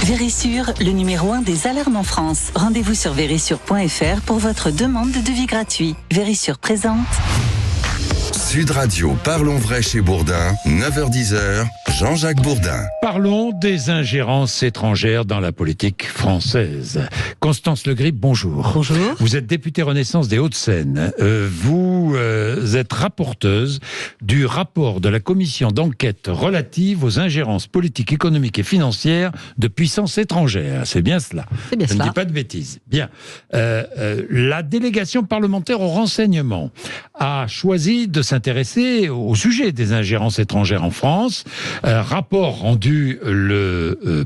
Vérissure, le numéro 1 des alarmes en France. Rendez-vous sur vérissure.fr pour votre demande de devis gratuit. Vérissure présente. Sud Radio, parlons vrai chez Bourdin, 9h-10h, Jean-Jacques Bourdin. Parlons des ingérences étrangères dans la politique française. Constance Le Grip, bonjour. Bonjour. Vous êtes députée Renaissance des Hauts-de-Seine. Vous êtes rapporteuse du rapport de la commission d'enquête relative aux ingérences politiques, économiques et financières de puissances étrangères. C'est bien cela. C'est bien Je cela. ne dis pas de bêtises. Bien. La délégation parlementaire au renseignement a choisi de s'intéresser au sujet des ingérences étrangères en France. Rapport rendu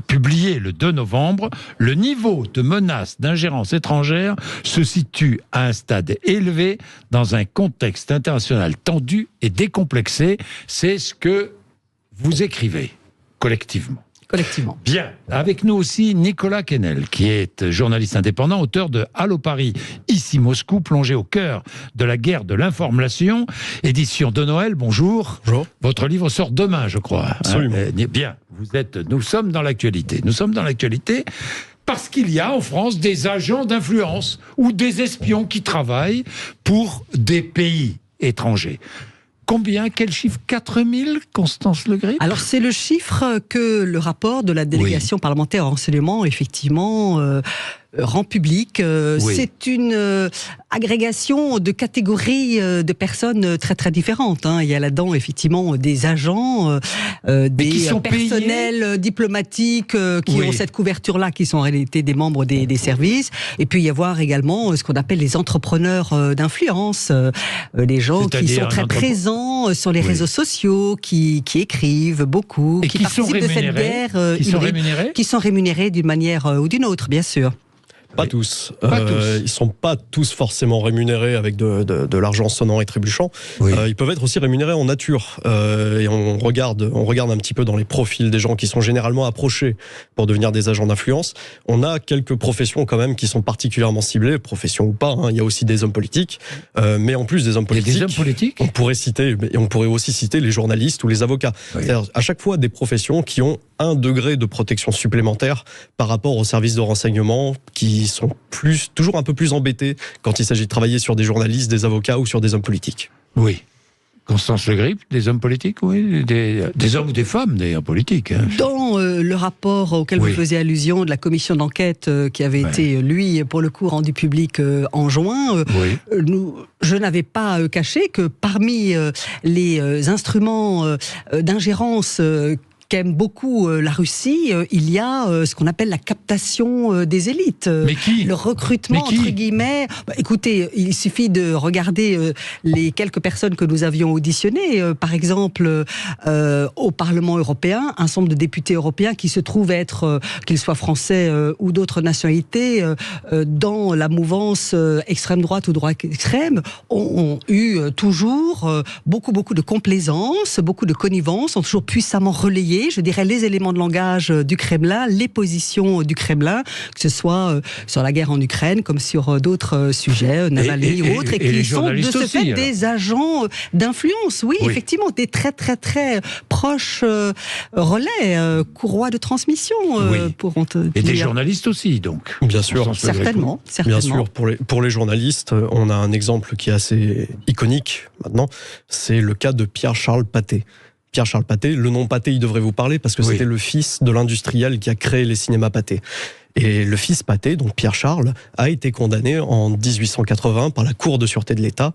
publié le 2 novembre. Le niveau de menace d'ingérence étrangère se situe à un stade élevé dans un contexte international tendu et décomplexé. C'est ce que vous écrivez collectivement. Collectivement. Bien. Avec nous aussi Nicolas Quesnel, qui est journaliste indépendant, auteur de Allô Paris, ici Moscou, plongé au cœur de la guerre de l'information, édition de Noël. Bonjour. Bonjour. Votre livre sort demain, je crois. Absolument. Bien. Nous sommes dans l'actualité. Nous sommes dans l'actualité parce qu'il y a en France des agents d'influence ou des espions qui travaillent pour des pays étrangers. Combien? Quel chiffre? 4000, Constance Le Grip? Alors c'est le chiffre que le rapport de la délégation parlementaire au renseignement effectivement rend public. Oui. C'est une agrégation de catégories de personnes très très différentes. Il y a là-dedans effectivement des agents, des personnels diplomatiques qui ont cette couverture-là, qui sont en réalité des membres des services. Et puis y avoir également ce qu'on appelle les entrepreneurs d'influence, les gens qui sont très présents sur les réseaux sociaux, qui écrivent beaucoup, et qui qui sont participent de cette guerre qui sont rémunérés d'une manière ou d'une autre, bien sûr. Pas tous. Pas tous. Ils sont pas tous forcément rémunérés avec de l'argent sonnant et trébuchant. Oui. Ils peuvent être aussi rémunérés en nature. Et on regarde un petit peu dans les profils des gens qui sont généralement approchés pour devenir des agents d'influence. On a quelques professions quand même qui sont particulièrement ciblées, professions ou pas. Il y a aussi des hommes politiques. Mais en plus des hommes politiques, des hommes politiques, on pourrait aussi citer les journalistes ou les avocats. Oui. C'est-à-dire à chaque fois des professions qui ont un degré de protection supplémentaire par rapport aux services de renseignement qui sont toujours un peu plus embêtés quand il s'agit de travailler sur des journalistes, des avocats ou sur des hommes politiques. Oui. Constance Le Grip, des hommes politiques, oui, des hommes ou des femmes, d'ailleurs, politiques. Dans le rapport auquel vous faisiez allusion de la commission d'enquête qui avait été, lui, pour le coup, rendu public en juin, je n'avais pas caché que parmi les instruments d'ingérence qu'aime beaucoup la Russie, il y a ce qu'on appelle la captation des élites. Mais qui? Le recrutement, entre guillemets. Écoutez, il suffit de regarder les quelques personnes que nous avions auditionnées. Par exemple, au Parlement européen, un certain nombre de députés européens qui se trouvent être, qu'ils soient français ou d'autres nationalités, dans la mouvance extrême droite ou droite extrême, ont eu toujours beaucoup de complaisance, beaucoup de connivence, ont toujours puissamment relayé, je dirais, les éléments de langage du Kremlin, les positions du Kremlin, que ce soit sur la guerre en Ukraine, comme sur d'autres sujets, Navalny ou autres, et qui sont de ce fait des agents d'influence, effectivement, des très proches relais, courroies de transmission, pourront te dire. Et des journalistes aussi, donc. Bien sûr. Certainement. Bien sûr, pour les journalistes, on a un exemple qui est assez iconique maintenant, c'est le cas de Pierre-Charles Pathé. Pierre-Charles Pathé, le nom Pathé, il devrait vous parler parce que c'était le fils de l'industriel qui a créé les cinémas Pathé. Et le fils Pathé, donc Pierre-Charles, a été condamné en 1880 par la Cour de sûreté de l'État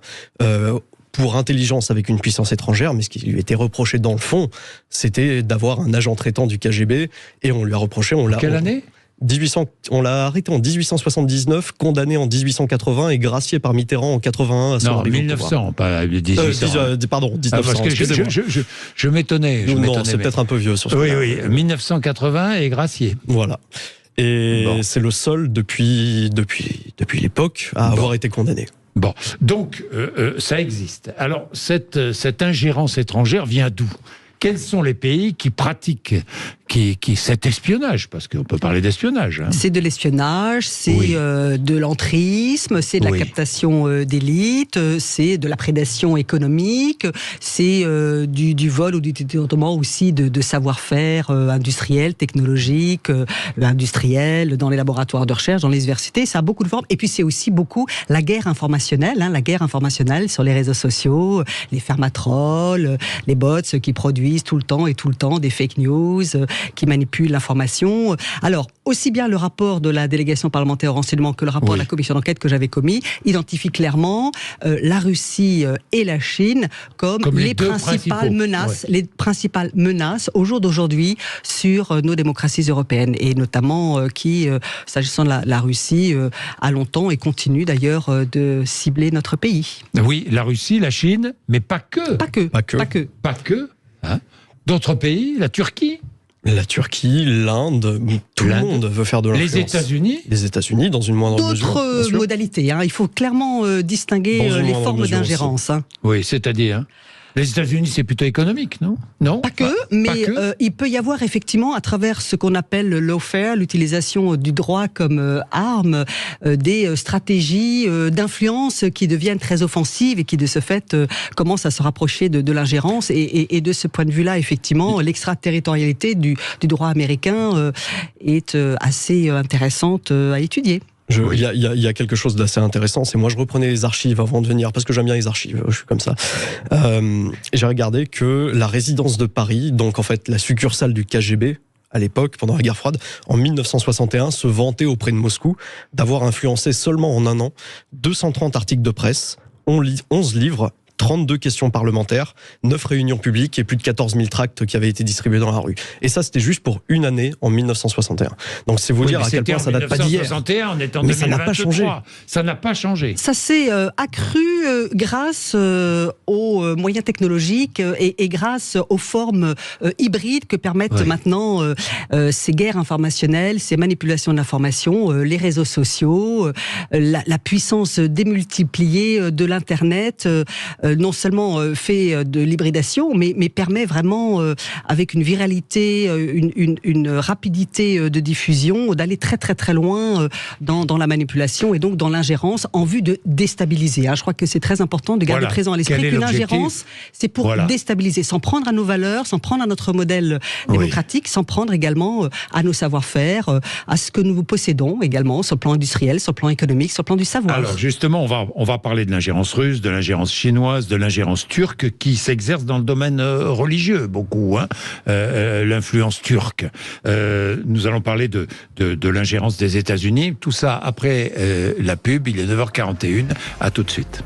pour intelligence avec une puissance étrangère, mais ce qui lui était reproché dans le fond, c'était d'avoir un agent traitant du KGB, et on lui a reproché... Quelle année ? On l'a arrêté en 1879, condamné en 1880 et gracié par Mitterrand en 81 à son arrivée au pouvoir. 1900, pas 1800. Pardon, 1900. Parce que je m'étonnais. Non, c'est peut-être un peu vieux sur ce point. Oui, 1980 et gracié. Voilà. Et c'est le seul depuis l'époque à avoir été condamné. Bon, donc ça existe. Alors cette ingérence étrangère vient d'où ? Quels sont les pays qui pratiquent cet espionnage, parce qu'on peut parler d'espionnage. Hein. C'est de l'espionnage, c'est de l'entrisme, c'est de la captation d'élite, c'est de la prédation économique, c'est du vol ou du détournement aussi de savoir-faire industriel, technologique, industriel, dans les laboratoires de recherche, dans les universités. Ça a beaucoup de formes. Et puis c'est aussi beaucoup la guerre informationnelle, la guerre informationnelle sur les réseaux sociaux, les fermatrolls, les bots qui produisent tout le temps des fake news, qui manipulent l'information. Alors, aussi bien le rapport de la délégation parlementaire au renseignement que le rapport de la commission d'enquête que j'avais commis identifie clairement la Russie et la Chine comme les principales menaces, les principales menaces au jour d'aujourd'hui sur nos démocraties européennes, et notamment qui, s'agissant de la Russie, a longtemps et continue d'ailleurs de cibler notre pays. Oui, la Russie, la Chine, mais pas que. Pas que. Hein. D'autres pays, la Turquie. La Turquie, l'Inde, tout le monde veut faire de l'influence. Les États-Unis. Les États-Unis, dans une moindre mesure. D'autres modalités. Il faut clairement distinguer les formes d'ingérence. Oui, c'est-à-dire. Les États-Unis, c'est plutôt économique, non ? Non. Pas que, mais il peut y avoir effectivement, à travers ce qu'on appelle le lawfare, l'utilisation du droit comme arme, des stratégies d'influence qui deviennent très offensives et qui, de ce fait, commencent à se rapprocher de l'ingérence. Et de ce point de vue-là, effectivement, l'extraterritorialité du droit américain est assez intéressante à étudier. Il y a quelque chose d'assez intéressant, c'est moi je reprenais les archives avant de venir, parce que j'aime bien les archives, je suis comme ça. J'ai regardé que la résidence de Paris, donc en fait la succursale du KGB, à l'époque, pendant la guerre froide, en 1961, se vantait auprès de Moscou d'avoir influencé seulement en un an 230 articles de presse, 11 livres, 32 questions parlementaires, 9 réunions publiques et plus de 14 000 tracts qui avaient été distribués dans la rue. Et ça, c'était juste pour une année en 1961. Donc c'est vous dire à quel point ça date pas d'hier. 1961, on est en mais 2023. ça n'a pas changé. Ça n'a pas changé. Ça s'est accru grâce aux moyens technologiques et grâce aux formes hybrides que permettent maintenant ces guerres informationnelles, ces manipulations de l'information, les réseaux sociaux, la puissance démultipliée de l'Internet, non seulement fait de l'hybridation, mais permet vraiment, avec une viralité, une rapidité de diffusion, d'aller très très très loin dans la manipulation et donc dans l'ingérence en vue de déstabiliser. Je crois que c'est très important de garder présent à l'esprit qu'une ingérence, c'est pour déstabiliser, s'en prendre à nos valeurs, s'en prendre à notre modèle démocratique, s'en prendre également à nos savoir-faire, à ce que nous possédons également sur le plan industriel, sur le plan économique, sur le plan du savoir. Alors justement, on va parler de l'ingérence russe, de l'ingérence chinoise, de l'ingérence turque qui s'exerce dans le domaine religieux, beaucoup, l'influence turque. Nous allons parler de l'ingérence des États-Unis, tout ça après la pub, il est 9h41, à tout de suite.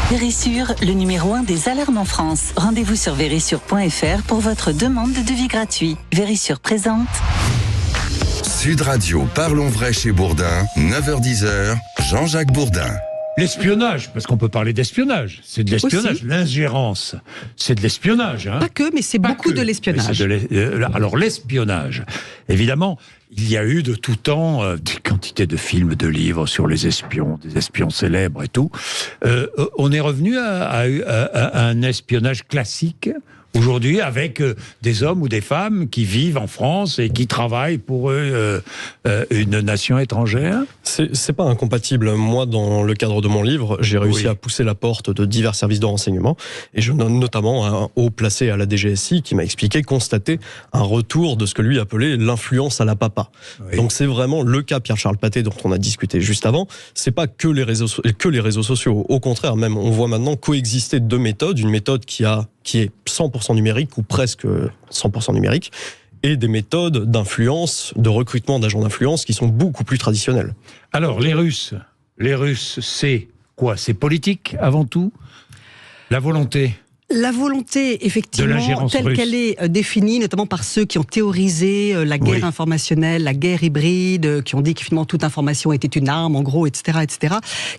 Vérissure, le numéro 1 des alarmes en France. Rendez-vous sur vérissure.fr pour votre demande de devis gratuit. Vérissure présente. Sud Radio, parlons vrai chez Bourdin, 9h-10h, Jean-Jacques Bourdin. L'espionnage, parce qu'on peut parler d'espionnage. C'est de l'espionnage. Aussi. L'ingérence, c'est de l'espionnage. Pas que, mais c'est beaucoup de l'espionnage. Alors l'espionnage, évidemment, il y a eu de tout temps des quantités de films, de livres sur les espions, des espions célèbres et tout. On est revenu à un espionnage classique aujourd'hui, avec des hommes ou des femmes qui vivent en France et qui travaillent pour eux une nation étrangère. C'est pas incompatible. Moi, dans le cadre de mon livre, j'ai réussi à pousser la porte de divers services de renseignement, et je donne notamment un haut placé à la DGSI qui m'a expliqué constater un retour de ce que lui appelait l'influence à la papa. Oui. Donc c'est vraiment le cas Pierre-Charles Pathé dont on a discuté juste avant. C'est pas que les réseaux sociaux. Au contraire, même, on voit maintenant coexister deux méthodes. Une méthode qui est 100% numérique ou presque 100% numérique, et des méthodes d'influence, de recrutement d'agents d'influence qui sont beaucoup plus traditionnelles. Alors, les Russes, c'est quoi ? C'est politique, avant tout ? La volonté ? La volonté, effectivement, telle qu'elle est définie, notamment par ceux qui ont théorisé la guerre informationnelle, la guerre hybride, qui ont dit que finalement toute information était une arme, en gros, etc.,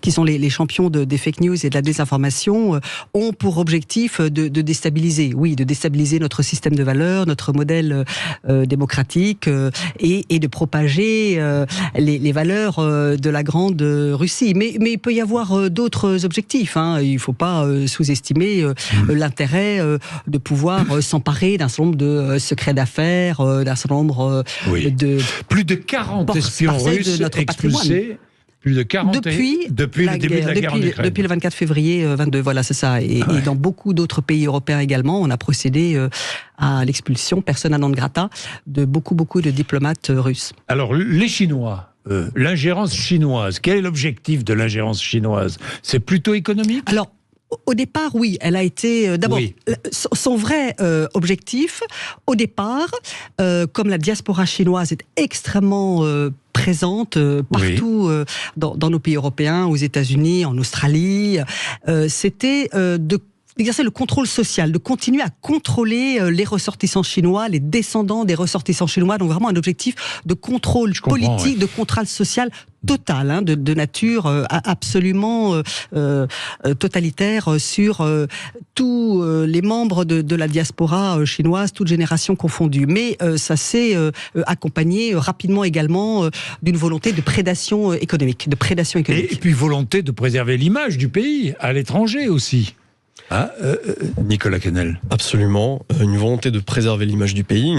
qui sont les champions des fake news et de la désinformation, ont pour objectif de déstabiliser, de déstabiliser notre système de valeurs, notre modèle démocratique, et de propager les valeurs de la grande Russie. Mais il peut y avoir d'autres objectifs. Il ne faut pas sous-estimer la l'intérêt de pouvoir s'emparer d'un certain nombre de secrets d'affaires, d'un certain nombre de... Plus de 40 espions russes expulsés. Plus de 40 depuis le début de la guerre en Ukraine. Depuis le 24 février 22, voilà, c'est ça. Et dans beaucoup d'autres pays européens également, on a procédé à l'expulsion, persona non grata, de beaucoup de diplomates russes. Alors, les Chinois, l'ingérence chinoise, quel est l'objectif de l'ingérence chinoise? C'est plutôt économique? Alors, au départ, oui, elle a été... D'abord, son vrai objectif, au départ, comme la diaspora chinoise est extrêmement présente partout dans nos pays européens, aux États-Unis, en Australie, c'était d'exercer le contrôle social, de continuer à contrôler les ressortissants chinois, les descendants des ressortissants chinois, donc vraiment un objectif de contrôle politique, de contrôle social total, de nature absolument totalitaire sur tous les membres de la diaspora chinoise, toutes générations confondues. Mais ça s'est accompagné rapidement également d'une volonté de prédation économique. Et puis volonté de préserver l'image du pays à l'étranger aussi. Nicolas Quesnel. Absolument, une volonté de préserver l'image du pays,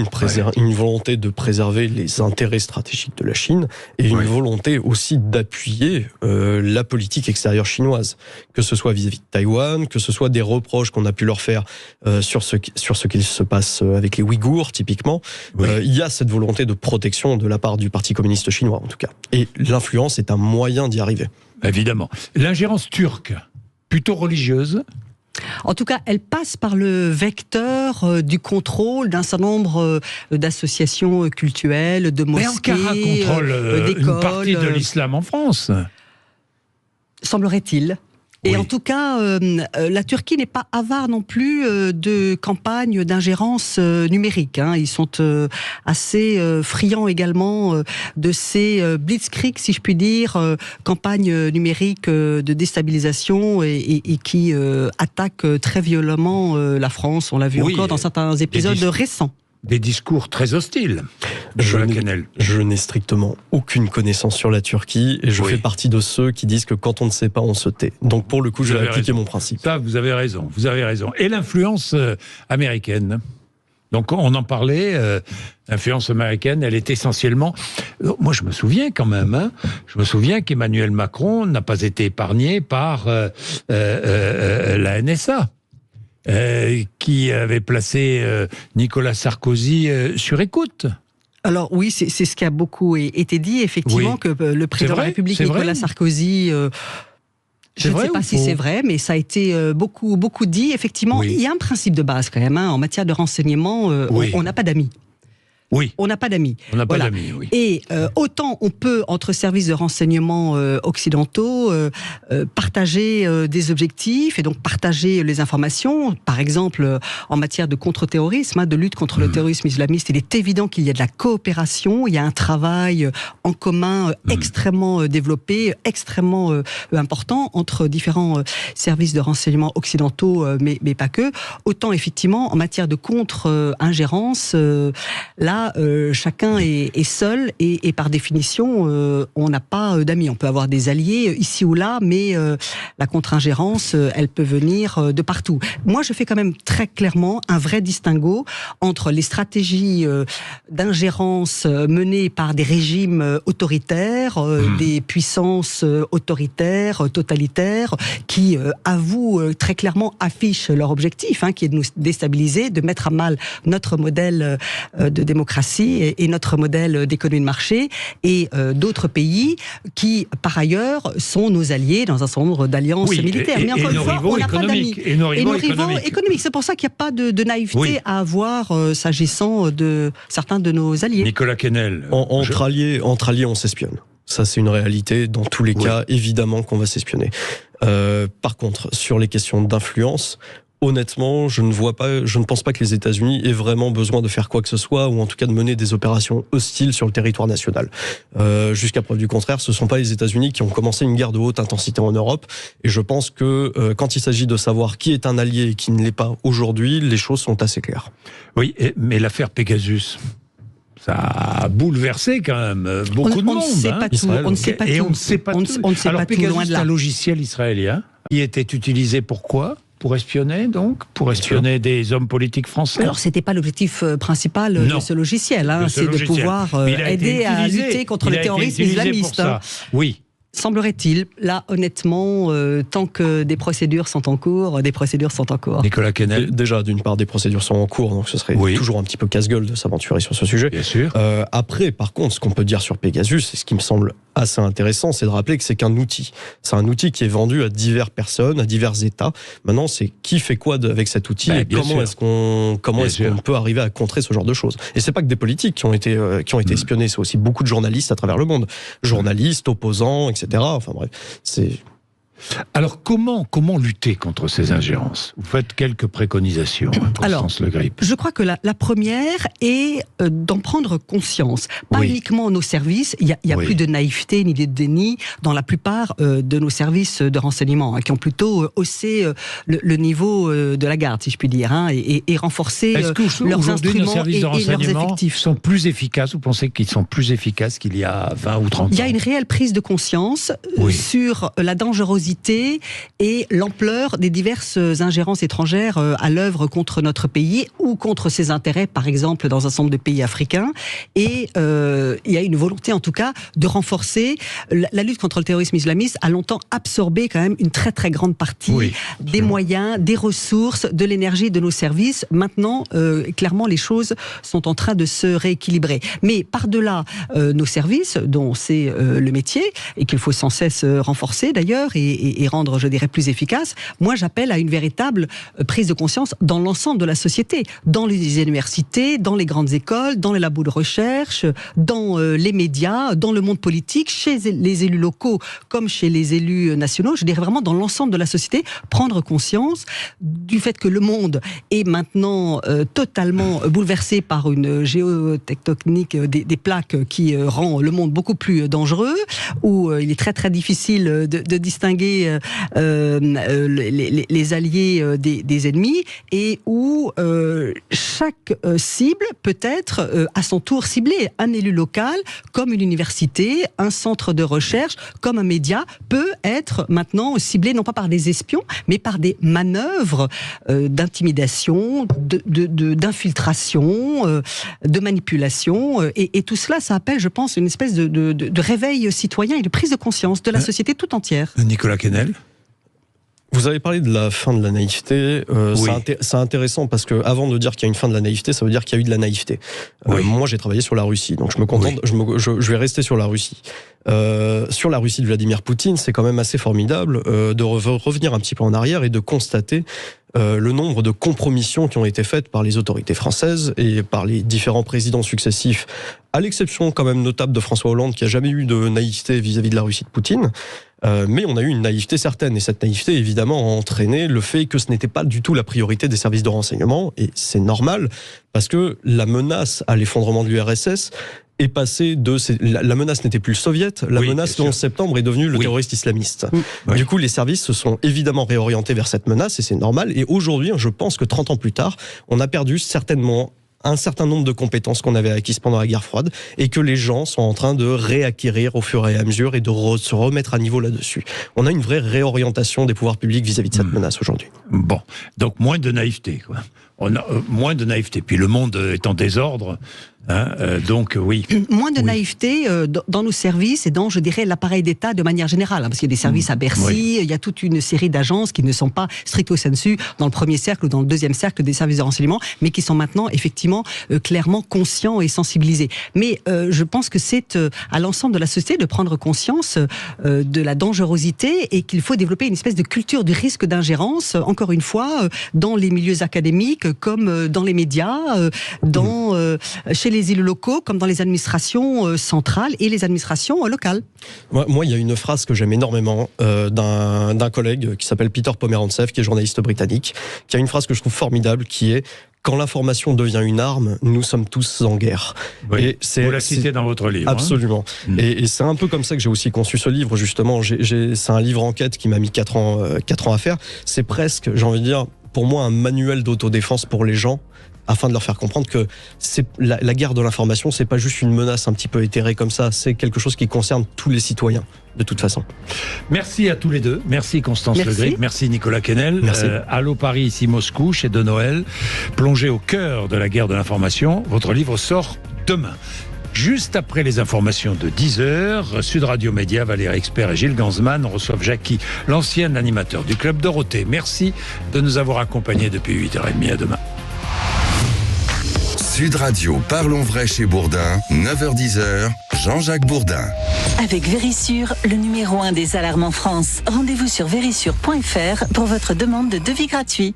une volonté de préserver les intérêts stratégiques de la Chine et une volonté aussi d'appuyer la politique extérieure chinoise, que ce soit vis-à-vis de Taïwan, que ce soit des reproches qu'on a pu leur faire sur ce qu'il se passe avec les Ouïghours typiquement. Il y a cette volonté de protection de la part du Parti communiste chinois en tout cas. Et l'influence est un moyen d'y arriver. Évidemment. L'ingérence turque, plutôt religieuse. En tout cas, elle passe par le vecteur du contrôle d'un certain nombre d'associations cultuelles, de mosquées, d'écoles. Mais Ankara contrôle une partie de l'islam en France. Semblerait-il. Et en tout cas, la Turquie n'est pas avare non plus de campagnes d'ingérence numérique. Ils sont assez friands également de ces blitzkrieg, si je puis dire, campagnes numériques de déstabilisation et qui attaquent très violemment la France. On l'a vu encore dans certains épisodes récents. Des discours très hostiles. Je n'ai strictement aucune connaissance sur la Turquie et je fais partie de ceux qui disent que quand on ne sait pas, on se tait. Donc pour le coup, je vais appliquer mon principe. Ça, vous avez raison. Et l'influence américaine. Donc on en parlait, l'influence américaine, elle est essentiellement... Moi je me souviens quand même, je me souviens qu'Emmanuel Macron n'a pas été épargné par la NSA. Qui avait placé Nicolas Sarkozy sur écoute. Alors oui, c'est ce qui a beaucoup été dit, effectivement, que le président de la République, Nicolas Sarkozy... Je ne sais pas si c'est vrai, mais ça a été beaucoup dit. Effectivement, il y a un principe de base quand même. En matière de renseignement, on n'a pas d'amis. On n'a pas d'amis. Et autant on peut, entre services de renseignement occidentaux, partager des objectifs et donc partager les informations. Par exemple, en matière de contre-terrorisme, de lutte contre le terrorisme islamiste, il est évident qu'il y a de la coopération, il y a un travail en commun extrêmement développé, extrêmement important entre différents services de renseignement occidentaux, mais pas que. Autant, effectivement, en matière de contre-ingérence, là, chacun est seul et par définition, on n'a pas d'amis. On peut avoir des alliés ici ou là, mais la contre-ingérence, elle peut venir de partout. Moi, je fais quand même très clairement un vrai distinguo entre les stratégies d'ingérence menées par des régimes autoritaires, des puissances autoritaires, totalitaires, qui avouent très clairement, affichent leur objectif, qui est de nous déstabiliser, de mettre à mal notre modèle de démocratie et notre modèle d'économie de marché, et d'autres pays qui, par ailleurs, sont nos alliés dans un certain nombre d'alliances militaires. Mais encore une fois, on n'a pas d'amis. Et nos rivaux économiques. C'est pour ça qu'il n'y a pas de naïveté à avoir s'agissant de certains de nos alliés. Nicolas Quesnel. Entre alliés, on s'espionne. Ça, c'est une réalité. Dans tous les cas, évidemment qu'on va s'espionner. Par contre, sur les questions d'influence, honnêtement, je ne pense pas que les États-Unis aient vraiment besoin de faire quoi que ce soit, ou en tout cas de mener des opérations hostiles sur le territoire national. Jusqu'à preuve du contraire, ce ne sont pas les États-Unis qui ont commencé une guerre de haute intensité en Europe, et je pense que quand il s'agit de savoir qui est un allié et qui ne l'est pas aujourd'hui, les choses sont assez claires. Oui, mais l'affaire Pegasus, ça a bouleversé quand même beaucoup de monde. On ne sait pas tout. Alors Pegasus, c'est un logiciel israélien qui était utilisé pour quoi ? pour espionner, donc, pour espionner des hommes politiques français. Alors, c'était pas l'objectif principal de ce logiciel, c'est de pouvoir aider à lutter contre le terrorisme islamiste. Oui. Semblerait-il, là, honnêtement, tant que des procédures sont en cours, des procédures sont en cours. Nicolas Quesnel. Déjà, d'une part, des procédures sont en cours, donc ce serait toujours un petit peu casse-gueule de s'aventurer sur ce sujet. Bien sûr. Après, par contre, ce qu'on peut dire sur Pegasus, et ce qui me semble assez intéressant, c'est de rappeler que c'est qu'un outil. C'est un outil qui est vendu à diverses personnes, à divers États. Maintenant, c'est qui fait quoi avec cet outil et comment est-ce qu'on peut arriver à contrer ce genre de choses. Et c'est pas que des politiques qui ont été espionnés, c'est aussi beaucoup de journalistes à travers le monde. Journalistes, opposants, etc. Enfin bref, c'est... Alors, comment lutter contre ces ingérences ? Vous faites quelques préconisations, Constance Le Grip. Je crois que la première est d'en prendre conscience. Pas uniquement nos services, il y a plus de naïveté ni de déni dans la plupart de nos services de renseignement, qui ont plutôt haussé le niveau de la garde, si je puis dire, et renforcé leurs instruments et leurs effectifs. Sont plus efficaces, vous pensez qu'ils sont plus efficaces qu'il y a 20 ou 30 ans ? Il y a une réelle prise de conscience sur la dangerosité et l'ampleur des diverses ingérences étrangères à l'œuvre contre notre pays ou contre ses intérêts, par exemple dans un certain nombre de pays africains. Et il y a une volonté, en tout cas, de renforcer la lutte contre le terrorisme islamiste. A longtemps absorbé quand même une très très grande partie des moyens, des ressources, de l'énergie de nos services. Maintenant, clairement, les choses sont en train de se rééquilibrer. Mais par-delà nos services, dont c'est le métier et qu'il faut sans cesse renforcer d'ailleurs et rendre, je dirais, plus efficace, moi j'appelle à une véritable prise de conscience dans l'ensemble de la société, dans les universités, dans les grandes écoles, dans les labos de recherche, dans les médias, dans le monde politique, chez les élus locaux comme chez les élus nationaux, je dirais vraiment dans l'ensemble de la société, prendre conscience du fait que le monde est maintenant totalement bouleversé par une géotectonique des plaques qui rend le monde beaucoup plus dangereux, où il est très très difficile de distinguer les alliés des ennemis, et où chaque cible peut être à son tour ciblée. Un élu local, comme une université, un centre de recherche, comme un média, peut être maintenant ciblé non pas par des espions, mais par des manœuvres d'intimidation, d'infiltration, de manipulation. Et tout cela, ça appelle, je pense, une espèce de réveil citoyen et de prise de conscience de la société tout entière. Nicolas Quesnel. Vous avez parlé de la fin de la naïveté. C'est intéressant parce que avant de dire qu'il y a une fin de la naïveté, ça veut dire qu'il y a eu de la naïveté. Moi, j'ai travaillé sur la Russie, donc je me contente. Je vais rester sur la Russie. Sur la Russie de Vladimir Poutine, c'est quand même assez formidable de revenir un petit peu en arrière et de constater le nombre de compromissions qui ont été faites par les autorités françaises et par les différents présidents successifs, à l'exception quand même notable de François Hollande, qui n'a jamais eu de naïveté vis-à-vis de la Russie de Poutine. Mais on a eu une naïveté certaine, et cette naïveté évidemment a entraîné le fait que ce n'était pas du tout la priorité des services de renseignement, et c'est normal, parce que la menace à l'effondrement de l'URSS est passée de... La menace n'était plus soviète, la menace le 11 septembre est devenue le terroriste islamiste. Du coup, les services se sont évidemment réorientés vers cette menace, et c'est normal, et aujourd'hui, je pense que 30 ans plus tard, on a perdu certainement un certain nombre de compétences qu'on avait acquises pendant la guerre froide et que les gens sont en train de réacquérir au fur et à mesure et de se remettre à niveau là-dessus. On a une vraie réorientation des pouvoirs publics vis-à-vis de cette menace aujourd'hui. Bon, donc moins de naïveté, quoi. On a moins de naïveté. Puis le monde est en désordre. Donc oui. Moins de naïveté dans nos services et dans, je dirais, l'appareil d'État de manière générale. Parce qu'il y a des services à Bercy, il y a toute une série d'agences qui ne sont pas stricto sensu dans le premier cercle ou dans le deuxième cercle des services de renseignement, mais qui sont maintenant effectivement clairement conscients et sensibilisés. Mais je pense que c'est à l'ensemble de la société de prendre conscience de la dangerosité et qu'il faut développer une espèce de culture du risque d'ingérence, encore une fois, dans les milieux académiques, comme dans les médias, chez les élus locaux, comme dans les administrations centrales et les administrations locales. Moi, il y a une phrase que j'aime énormément d'un collègue qui s'appelle Peter Pomerantsev, qui est journaliste britannique, qui a une phrase que je trouve formidable, qui est « Quand l'information devient une arme, nous sommes tous en guerre ». Oui, vous la citez dans votre livre. Absolument. Et c'est un peu comme ça que j'ai aussi conçu ce livre, justement. C'est un livre enquête qui m'a mis 4 ans à faire. C'est presque, j'ai envie de dire, pour moi, un manuel d'autodéfense pour les gens afin de leur faire comprendre que la guerre de l'information, c'est pas juste une menace un petit peu éthérée comme ça, c'est quelque chose qui concerne tous les citoyens, de toute façon. Merci à tous les deux. Merci Constance Le Grip. Merci Nicolas Quesnel. Merci. Allô Paris, ici Moscou, chez De Noël. Plongé au cœur de la guerre de l'information, votre livre sort demain. Juste après les informations de 10h, Sud Radio Média, Valérie Expert et Gilles Ganzmann reçoivent Jackie, l'ancien animateur du Club Dorothée. Merci de nous avoir accompagnés depuis 8h30. À demain. Sud Radio, parlons vrai chez Bourdin, 9h-10h, Jean-Jacques Bourdin. Avec Vérissure, le numéro 1 des alarmes en France. Rendez-vous sur vérissure.fr pour votre demande de devis gratuit.